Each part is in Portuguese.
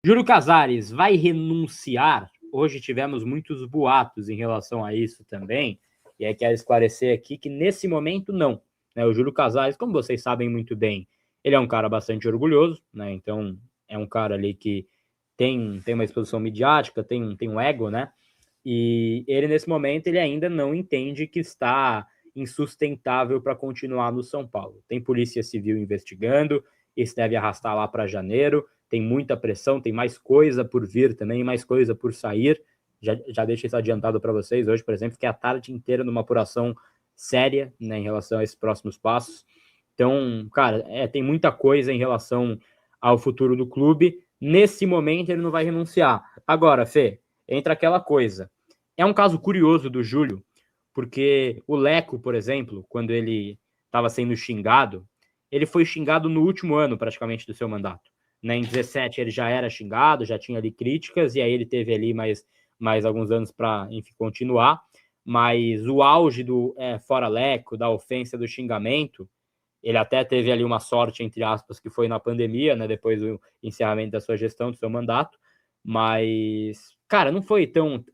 Júlio Casares vai renunciar? Hoje tivemos muitos boatos em relação a isso também, e aí quero esclarecer aqui que nesse momento não. Né? O Júlio Casares, como vocês sabem muito bem, ele é um cara bastante orgulhoso, né? Então é um cara ali que tem uma exposição midiática, tem um ego, né? E ele, nesse momento, ele ainda não entende que está insustentável para continuar no São Paulo. Tem Polícia Civil investigando, isso deve arrastar lá para janeiro, tem muita pressão, tem mais coisa por vir também, mais coisa por sair. Já deixo isso adiantado para vocês. Hoje, por exemplo, fiquei a tarde inteira numa apuração séria, né, em relação a esses próximos passos. Então, cara, tem muita coisa em relação ao futuro do clube. Nesse momento, ele não vai renunciar. Agora, Fê, entra aquela coisa. É um caso curioso do Júlio, porque o Leco, por exemplo, quando ele estava sendo xingado, ele foi xingado no último ano, praticamente, do seu mandato. Né? Em 17 ele já era xingado, já tinha ali críticas, e aí ele teve ali mais alguns anos para, enfim, continuar. Mas o auge do fora Leco, da ofensa, do xingamento, ele até teve ali uma sorte, entre aspas, que foi na pandemia, né? Depois do encerramento da sua gestão, do seu mandato. Mas, cara, não foi tão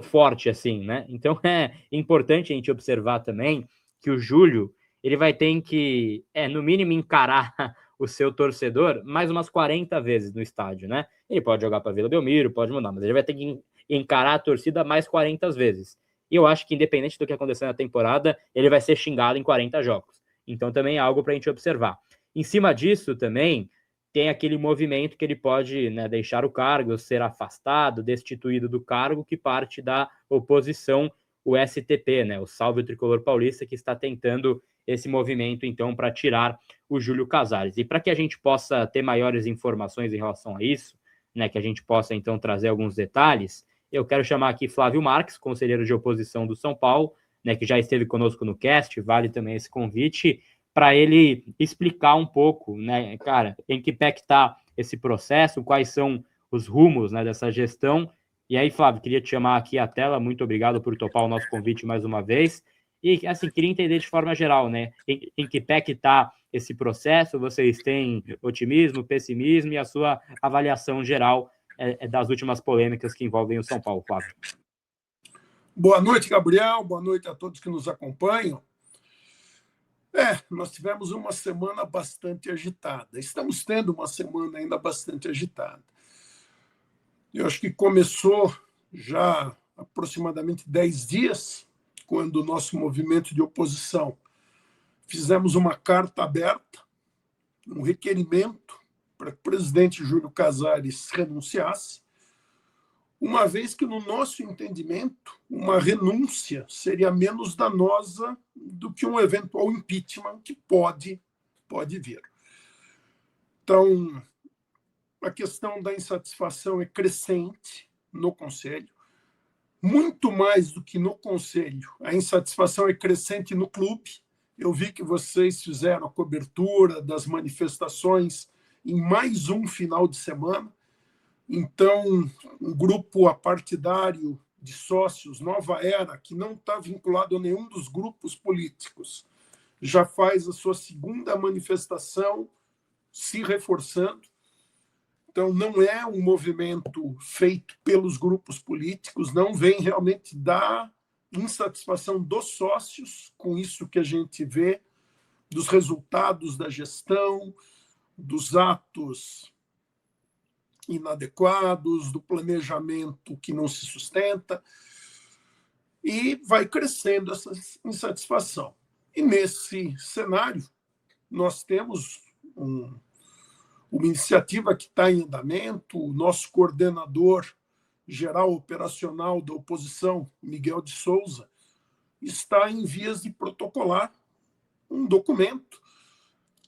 forte assim, né? Então é importante a gente observar também que o Júlio ele vai ter que, no mínimo, encarar o seu torcedor mais umas 40 vezes no estádio, né? Ele pode jogar para Vila Belmiro, pode mudar, mas ele vai ter que encarar a torcida mais 40 vezes. E eu acho que, independente do que acontecer na temporada, ele vai ser xingado em 40 jogos. Então também é algo para a gente observar. Em cima disso também, tem aquele movimento que ele pode, né, deixar o cargo, ser afastado, destituído do cargo, que parte da oposição, o STP, né, o Salve o Tricolor Paulista, que está tentando esse movimento, então, para tirar o Júlio Casares. E para que a gente possa ter maiores informações em relação a isso, né, que a gente possa, então, trazer alguns detalhes, eu quero chamar aqui Flávio Marques, conselheiro de oposição do São Paulo, né, que já esteve conosco no cast, vale também esse convite, para ele explicar um pouco, né, cara, em que pé que está esse processo, quais são os rumos, né, dessa gestão. E aí, Flávio, queria te chamar aqui à tela, muito obrigado por topar o nosso convite mais uma vez. E, assim, queria entender de forma geral, né, em que pé que está esse processo, vocês têm otimismo, pessimismo e a sua avaliação geral das últimas polêmicas que envolvem o São Paulo, Flávio. Boa noite, Gabriel, boa noite a todos que nos acompanham. Nós tivemos uma semana bastante agitada. Estamos tendo uma semana ainda bastante agitada. Eu acho que começou já há aproximadamente 10 dias, quando o nosso movimento de oposição fizemos uma carta aberta, um requerimento para que o presidente Júlio Casares renunciasse, uma vez que, no nosso entendimento, uma renúncia seria menos danosa do que um eventual impeachment que pode vir. Então, a questão da insatisfação é crescente no Conselho. Muito mais do que no Conselho, a insatisfação é crescente no clube. Eu vi que vocês fizeram a cobertura das manifestações em mais um final de semana. Então, um grupo apartidário de sócios, Nova Era, que não está vinculado a nenhum dos grupos políticos, já faz a sua segunda manifestação se reforçando. Então, não é um movimento feito pelos grupos políticos, não vem realmente da insatisfação dos sócios com isso que a gente vê, dos resultados da gestão, dos atos inadequados, do planejamento que não se sustenta, e vai crescendo essa insatisfação. E nesse cenário, nós temos uma iniciativa que está em andamento, o nosso coordenador geral operacional da oposição, Miguel de Souza, está em vias de protocolar um documento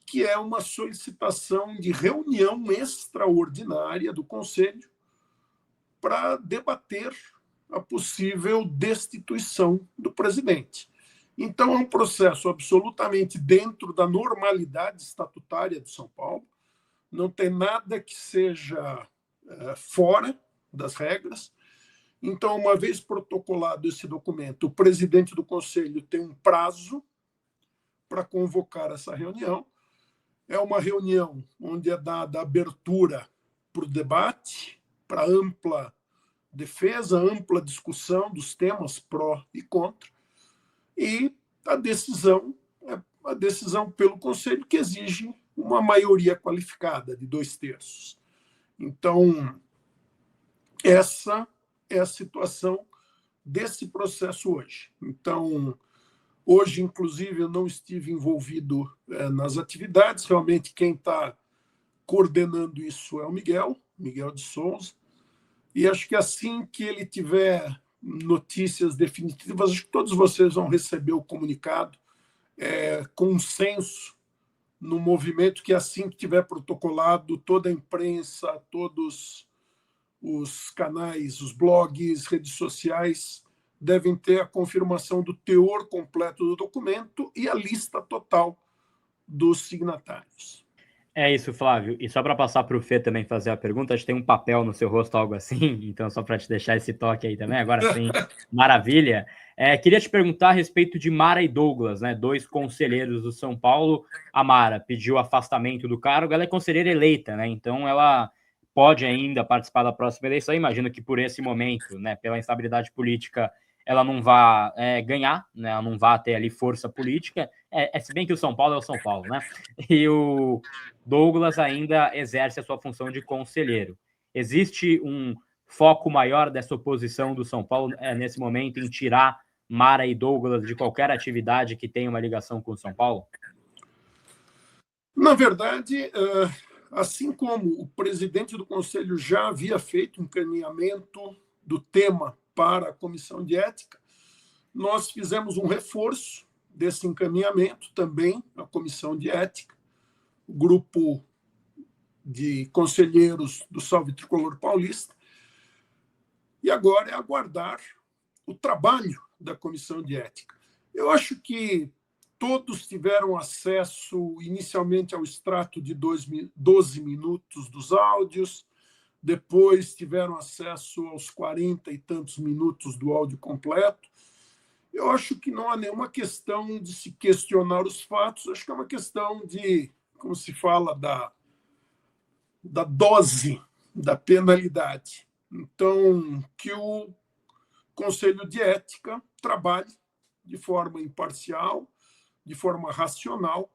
que é uma solicitação de reunião extraordinária do Conselho para debater a possível destituição do presidente. Então, é um processo absolutamente dentro da normalidade estatutária de São Paulo, não tem nada que seja fora das regras. Então, uma vez protocolado esse documento, o presidente do Conselho tem um prazo para convocar essa reunião. É uma reunião onde é dada abertura para o debate, para ampla defesa, ampla discussão dos temas pró e contra, e a decisão é a decisão pelo Conselho, que exige uma maioria qualificada de 2/3. Então, essa é a situação desse processo hoje. Então, hoje, inclusive, eu não estive envolvido nas atividades. Realmente, quem está coordenando isso é o Miguel de Souza. E acho que assim que ele tiver notícias definitivas, acho que todos vocês vão receber o comunicado, consenso no movimento, que assim que tiver protocolado, toda a imprensa, todos os canais, os blogs, redes sociais, devem ter a confirmação do teor completo do documento e a lista total dos signatários. É isso, Flávio. E só para passar para o Fê também fazer a pergunta, acho que tem um papel no seu rosto, algo assim, então só para te deixar esse toque aí também, agora sim, maravilha. Queria te perguntar a respeito de Mara e Douglas, né, 2 conselheiros do São Paulo. A Mara pediu afastamento do cargo, ela é conselheira eleita, né, então ela pode ainda participar da próxima eleição. Imagino que por esse momento, né, pela instabilidade política, ela não vai ganhar, né, ela não vai ter ali força política, se bem que o São Paulo é o São Paulo, né, e o Douglas ainda exerce a sua função de conselheiro. Existe um foco maior dessa oposição do São Paulo nesse momento em tirar Mara e Douglas de qualquer atividade que tenha uma ligação com o São Paulo? Na verdade, assim como o presidente do Conselho já havia feito um encaminhamento do tema para a Comissão de Ética, nós fizemos um reforço desse encaminhamento também à Comissão de Ética. O grupo de conselheiros do Salve Tricolor Paulista. E agora é aguardar o trabalho da Comissão de Ética. Eu acho que todos tiveram acesso inicialmente ao extrato de 12 minutos dos áudios, depois tiveram acesso aos 40 e tantos minutos do áudio completo. Eu acho que não há nenhuma questão de se questionar os fatos, acho que é uma questão de, como se fala, da dose da penalidade. Então, que o Conselho de Ética trabalhe de forma imparcial, de forma racional,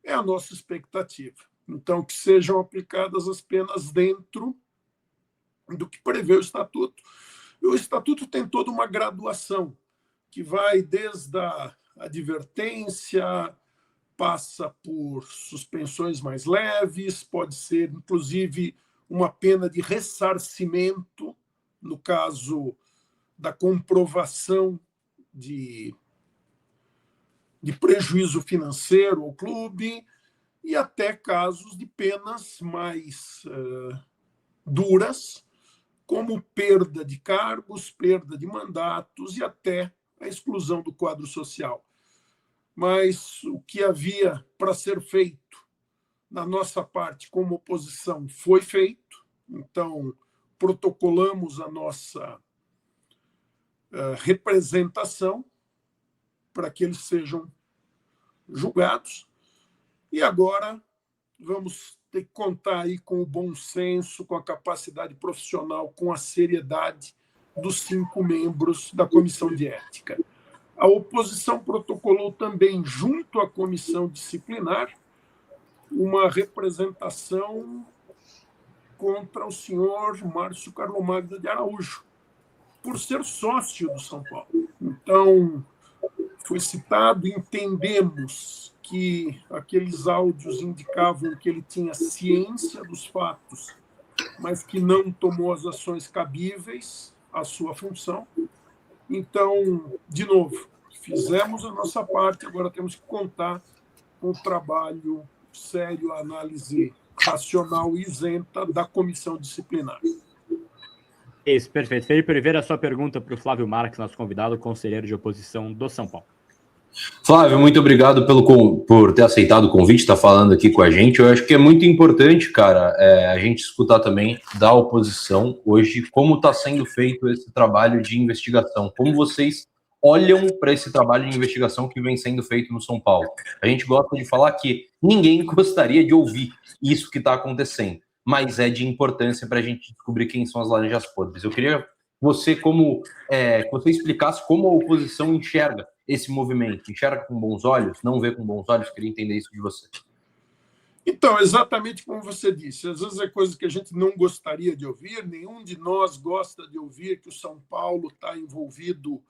é a nossa expectativa. Então, que sejam aplicadas as penas dentro do que prevê o Estatuto. E o Estatuto tem toda uma graduação, que vai desde a advertência, passa por suspensões mais leves, pode ser, inclusive, uma pena de ressarcimento, no caso da comprovação de prejuízo financeiro ao clube, e até casos de penas mais duras, como perda de cargos, perda de mandatos e até a exclusão do quadro social. Mas o que havia para ser feito na nossa parte como oposição foi feito, então protocolamos a nossa representação para que eles sejam julgados, e agora vamos ter que contar aí com o bom senso, com a capacidade profissional, com a seriedade dos 5 membros da Comissão de Ética. A oposição protocolou também, junto à comissão disciplinar, uma representação contra o senhor Márcio Carlomagno de Araújo, por ser sócio do São Paulo. Então, foi citado, entendemos que aqueles áudios indicavam que ele tinha ciência dos fatos, mas que não tomou as ações cabíveis à sua função. Então, de novo, fizemos a nossa parte, agora temos que contar com o trabalho sério, a análise racional e isenta da comissão disciplinar. Isso, perfeito. Felipe Oliveira, a sua pergunta para o Flávio Marques, nosso convidado, conselheiro de oposição do São Paulo. Flávio, muito obrigado por ter aceitado o convite, estar falando aqui com a gente. Eu acho que é muito importante, cara, a gente escutar também da oposição hoje como está sendo feito esse trabalho de investigação, como vocês olham para esse trabalho de investigação que vem sendo feito no São Paulo. A gente gosta de falar que ninguém gostaria de ouvir isso que está acontecendo. mas é de importância para a gente descobrir quem são as laranjas podres. Eu queria você que você explicasse como a oposição enxerga esse movimento. Enxerga com bons olhos? Não vê com bons olhos? Queria entender isso de você. Então, exatamente como você disse, às vezes é coisa que a gente não gostaria de ouvir, nenhum de nós gosta de ouvir que o São Paulo está envolvido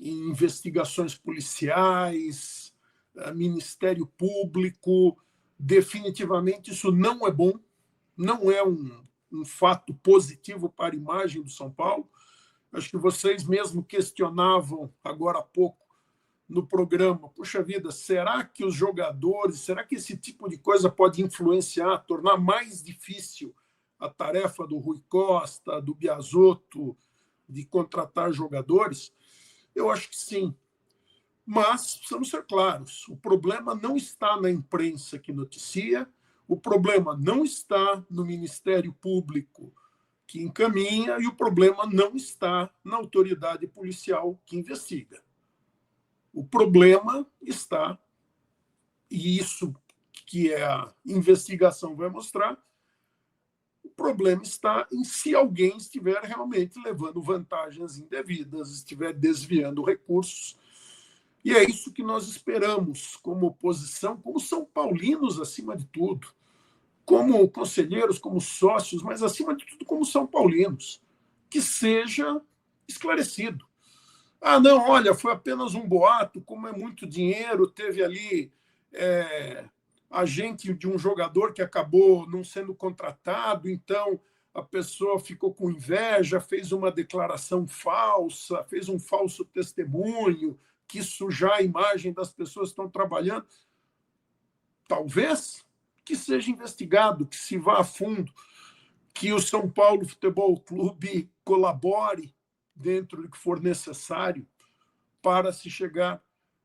em investigações policiais, Ministério Público. Definitivamente isso não é bom, não é um fato positivo para a imagem do São Paulo. Acho que vocês mesmo questionavam agora há pouco no programa, puxa vida, será que os jogadores, será que esse tipo de coisa pode influenciar, tornar mais difícil a tarefa do Rui Costa, do Biasotto, de contratar jogadores? Eu acho que sim. Mas precisamos ser claros, o problema não está na imprensa que noticia, o problema não está no Ministério Público que encaminha e o problema não está na autoridade policial que investiga. O problema está, e isso que a investigação vai mostrar, o problema está em se alguém estiver realmente levando vantagens indevidas, estiver desviando recursos. E é isso que nós esperamos como oposição, como são paulinos acima de tudo, como conselheiros, como sócios, mas acima de tudo como são paulinos, que seja esclarecido. Ah, não, olha, foi apenas um boato, como é muito dinheiro, teve ali agente de um jogador que acabou não sendo contratado, então a pessoa ficou com inveja, fez uma declaração falsa, fez um falso testemunho, quis sujar a imagem das pessoas que estão trabalhando. Talvez que seja investigado, que se vá a fundo, que o São Paulo Futebol Clube colabore dentro do que for necessário para se chegar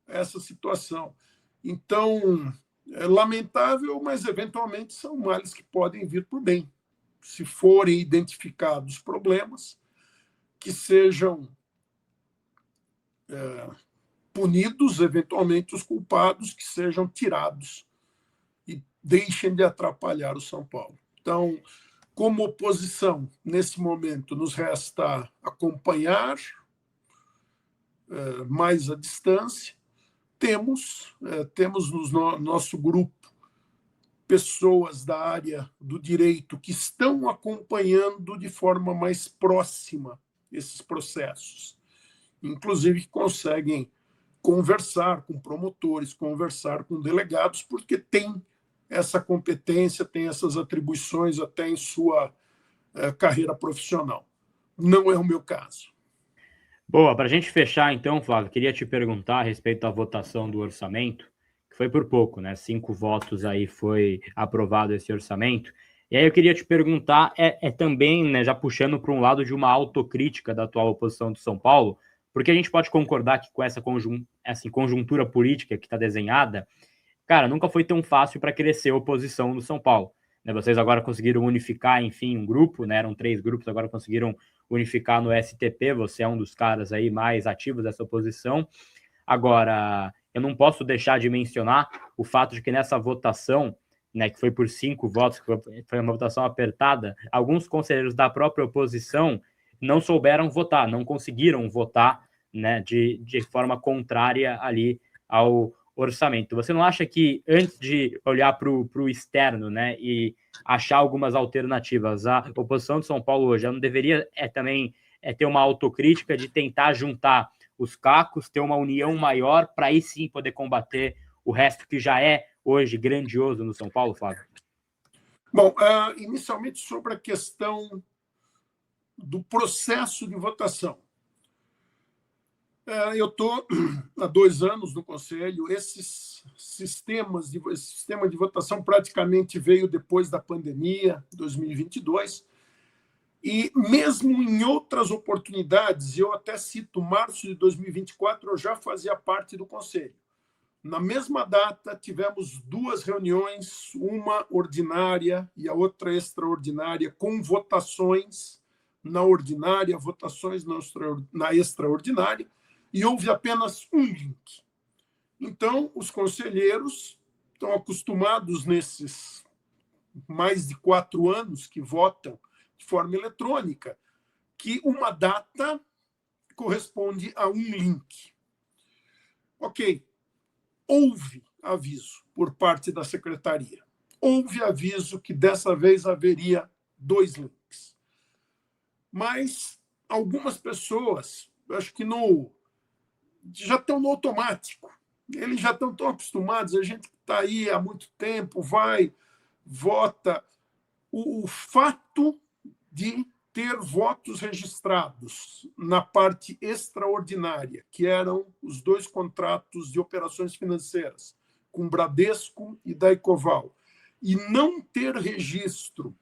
a essa situação. Então, é lamentável, mas eventualmente são males que podem vir por bem. Se forem identificados problemas, que sejam punidos, eventualmente os culpados, que sejam tirados e deixem de atrapalhar o São Paulo. Então, como oposição, nesse momento, nos resta acompanhar mais à distância. Temos no nosso grupo pessoas da área do direito que estão acompanhando de forma mais próxima esses processos, inclusive que conseguem conversar com promotores, conversar com delegados, porque tem essa competência, tem essas atribuições até em sua carreira profissional. Não é o meu caso. Boa, para a gente fechar então, Flávio, queria te perguntar a respeito da votação do orçamento, que foi por pouco, né? 5 votos aí foi aprovado esse orçamento. E aí eu queria te perguntar, também, né, já puxando para um lado de uma autocrítica da atual oposição do São Paulo, porque a gente pode concordar que com essa conjuntura política que está desenhada, cara, nunca foi tão fácil para crescer a oposição no São Paulo. Né, vocês agora conseguiram unificar, enfim, um grupo, né, eram 3 grupos, agora conseguiram unificar no STP, você é um dos caras aí mais ativos dessa oposição. Agora, eu não posso deixar de mencionar o fato de que nessa votação, né, que foi por 5 votos, que foi uma votação apertada, alguns conselheiros da própria oposição não souberam votar, não conseguiram votar, né, de forma contrária ali ao orçamento. Você não acha que, antes de olhar para o externo, né, e achar algumas alternativas, a oposição de São Paulo hoje não deveria também ter uma autocrítica de tentar juntar os cacos, ter uma união maior para aí sim poder combater o resto que já é hoje grandioso no São Paulo, Flávio? Bom, inicialmente sobre a questão do processo de votação. Eu estou há 2 anos no Conselho. Esse sistema de votação praticamente veio depois da pandemia, 2022, e mesmo em outras oportunidades, eu até cito março de 2024, eu já fazia parte do Conselho. Na mesma data, tivemos 2 reuniões, uma ordinária e a outra extraordinária, com votações na ordinária, votações na extraordinária, e houve apenas um link. Então, os conselheiros estão acostumados nesses mais de 4 anos que votam de forma eletrônica, que uma data corresponde a um link. Ok, houve aviso por parte da secretaria. Houve aviso que dessa vez haveria 2 links. Mas algumas pessoas, acho que já estão no automático. Eles já estão tão acostumados, a gente que está aí há muito tempo, vai, vota. O fato de ter votos registrados na parte extraordinária, que eram os 2 contratos de operações financeiras, com Bradesco e Daicoval, e não ter registro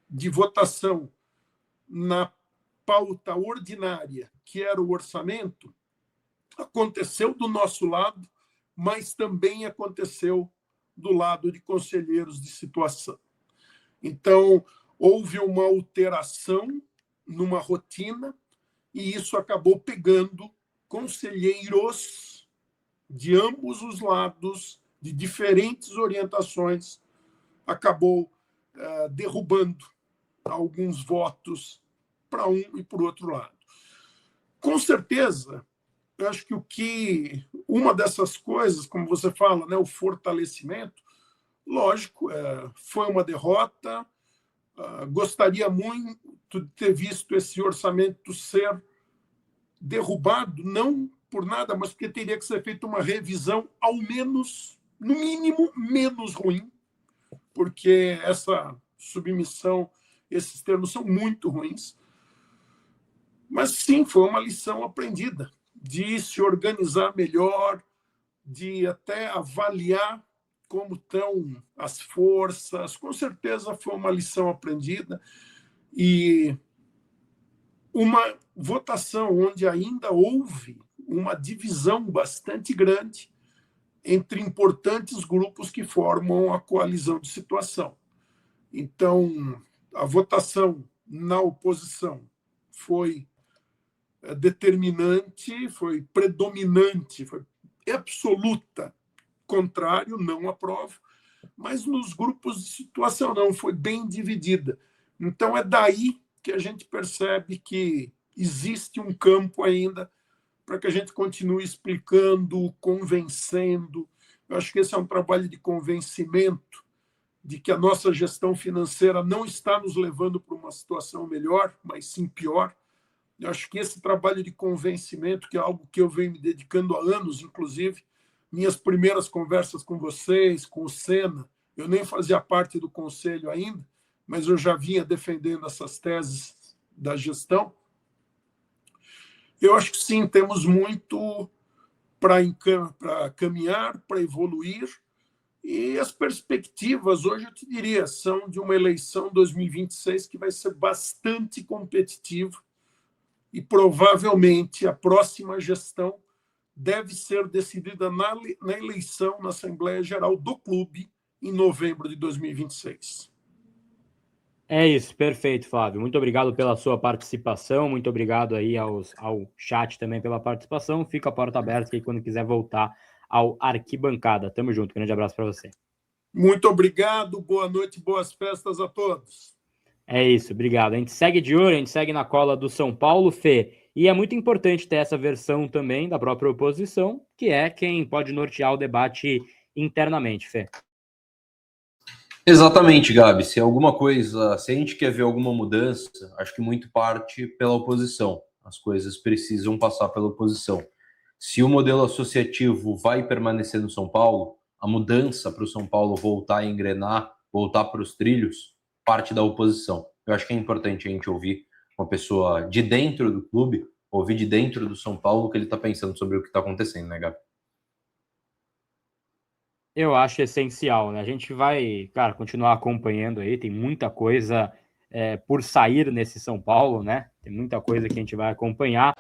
de votação na pauta ordinária, que era o orçamento, aconteceu do nosso lado, mas também aconteceu do lado de conselheiros de situação. Então, houve uma alteração numa rotina e isso acabou pegando conselheiros de ambos os lados, de diferentes orientações, acabou derrubando alguns votos para um e para o outro lado. Com certeza, eu acho que uma dessas coisas, como você fala, né, o fortalecimento, lógico, foi uma derrota. Gostaria muito de ter visto esse orçamento ser derrubado, não por nada, mas porque teria que ser feita uma revisão, ao menos, no mínimo, menos ruim, porque essa submissão, esses termos são muito ruins. Mas, sim, foi uma lição aprendida de se organizar melhor, de até avaliar como estão as forças. Com certeza foi uma lição aprendida e uma votação onde ainda houve uma divisão bastante grande entre importantes grupos que formam a coalizão de situação. Então, a votação na oposição foi determinante, foi predominante, foi absoluta, contrário, não aprovo, mas nos grupos de situação não, foi bem dividida. Então, é daí que a gente percebe que existe um campo ainda para que a gente continue explicando, convencendo. Eu acho que esse é um trabalho de convencimento de que a nossa gestão financeira não está nos levando para uma situação melhor, mas sim pior. Eu acho que esse trabalho de convencimento, que é algo que eu venho me dedicando há anos, inclusive, minhas primeiras conversas com vocês, com o Sena, eu nem fazia parte do conselho ainda, mas eu já vinha defendendo essas teses da gestão. Eu acho que sim, temos muito para caminhar, para evoluir, e as perspectivas, hoje eu te diria, são de uma eleição 2026 que vai ser bastante competitiva e provavelmente a próxima gestão deve ser decidida na eleição na Assembleia Geral do clube em novembro de 2026. É isso, perfeito, Flávio. Muito obrigado pela sua participação, muito obrigado aí ao chat também pela participação. Fica a porta aberta aí quando quiser voltar ao Arquibancada. Tamo junto, grande abraço para você. Muito obrigado, boa noite, boas festas a todos. É isso, obrigado. A gente segue de olho, a gente segue na cola do São Paulo, Fê. E é muito importante ter essa versão também da própria oposição, que é quem pode nortear o debate internamente, Fê. Exatamente, Gabi. Se a gente quer ver alguma mudança, acho que muito parte pela oposição. As coisas precisam passar pela oposição. Se o modelo associativo vai permanecer no São Paulo, a mudança para o São Paulo voltar a engrenar, voltar para os trilhos, parte da oposição. Eu acho que é importante a gente ouvir uma pessoa de dentro do clube, ouvir de dentro do São Paulo o que ele está pensando sobre o que está acontecendo, né, Gabi? Eu acho essencial, né? A gente vai, cara, continuar acompanhando aí, tem muita coisa por sair nesse São Paulo, né? Tem muita coisa que a gente vai acompanhar.